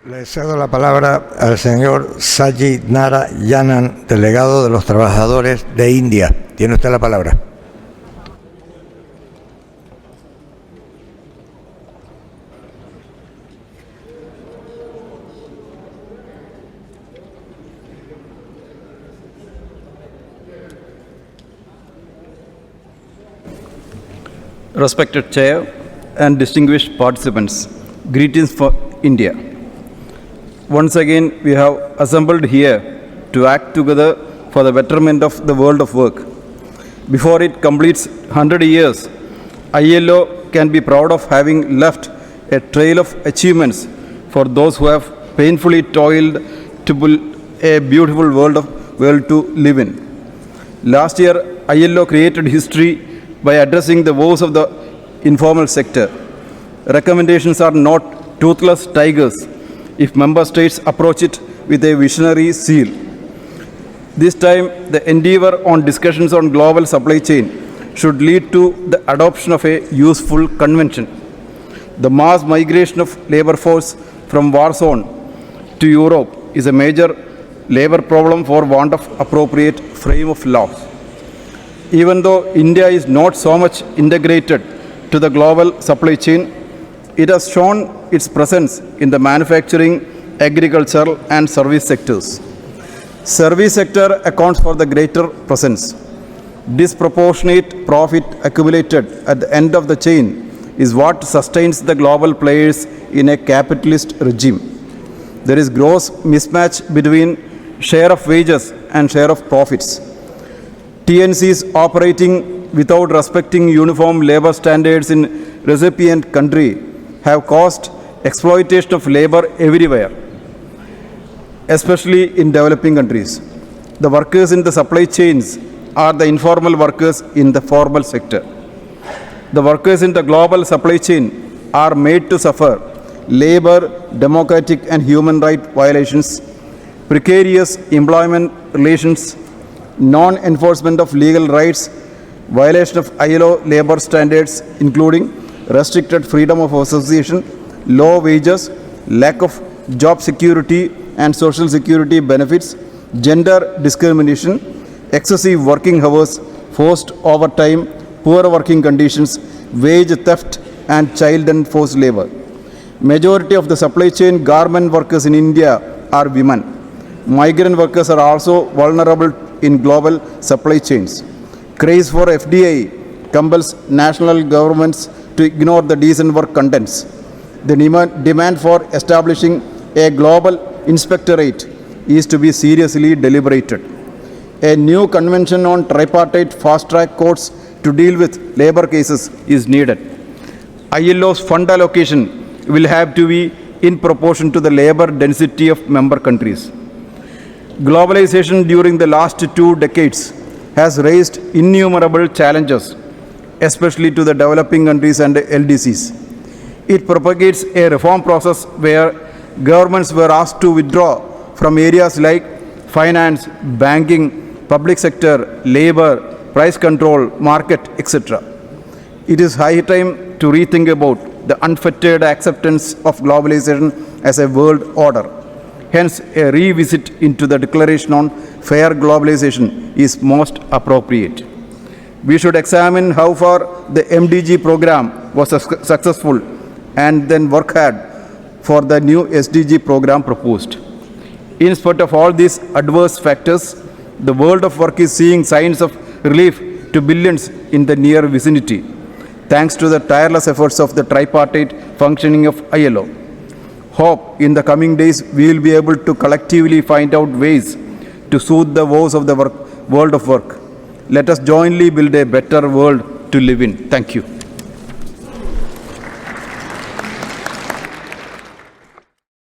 Le cedo la palabra al señor Saji Narayanan, delegado de los trabajadores de India. Tiene usted la palabra. Respected Chair and distinguished participants, greetings for India. Once again, we have assembled here to act together for the betterment of the world of work. Before it completes 100 years, ILO can be proud of having left a trail of achievements for those who have painfully toiled to build a beautiful world to live in. Last year, ILO created history by addressing the woes of the informal sector. Recommendations are not toothless tigers if member states approach it with a visionary zeal. This time, the endeavor on discussions on global supply chain should lead to the adoption of a useful convention. The mass migration of labor force from war zone to Europe is a major labor problem for want of appropriate frame of laws. Even though India is not so much integrated to the global supply chain, it has shown its presence in the manufacturing, agricultural and service sectors. Service sector accounts for the greater presence. Disproportionate profit accumulated at the end of the chain is what sustains the global players in a capitalist regime. There is gross mismatch between share of wages and share of profits. TNCs operating without respecting uniform labor standards in recipient country have caused exploitation of labor everywhere, especially in developing countries. The workers in the supply chains are the informal workers in the formal sector. The workers in the global supply chain are made to suffer labor, democratic and human rights violations, precarious employment relations, non-enforcement of legal rights, violation of ILO labor standards including restricted freedom of association, low wages, lack of job security and social security benefits, gender discrimination, excessive working hours, forced overtime, poor working conditions, wage theft and child and forced labor. Majority of the supply chain garment workers in India are women. Migrant workers are also vulnerable in global supply chains. Craze for FDI compels national governments to ignore the decent work contents. The demand for establishing a global inspectorate is to be seriously deliberated. A new convention on tripartite fast-track courts to deal with labor cases is needed. ILO's fund allocation will have to be in proportion to the labor density of member countries. Globalization during the last 2 decades has raised innumerable challenges, especially to the developing countries and LDCs. It propagates a reform process where governments were asked to withdraw from areas like finance, banking, public sector, labor, price control, market, etc. It is high time to rethink about the unfettered acceptance of globalization as a world order. Hence, a revisit into the Declaration on Fair Globalization is most appropriate. We should examine how far the MDG program was successful and then work hard for the new SDG program proposed. In spite of all these adverse factors, the world of work is seeing signs of relief to billions in the near vicinity, thanks to the tireless efforts of the tripartite functioning of ILO. Hope in the coming days we will be able to collectively find out ways to soothe the woes of the world of work. Let us jointly build a better world to live in. Thank you.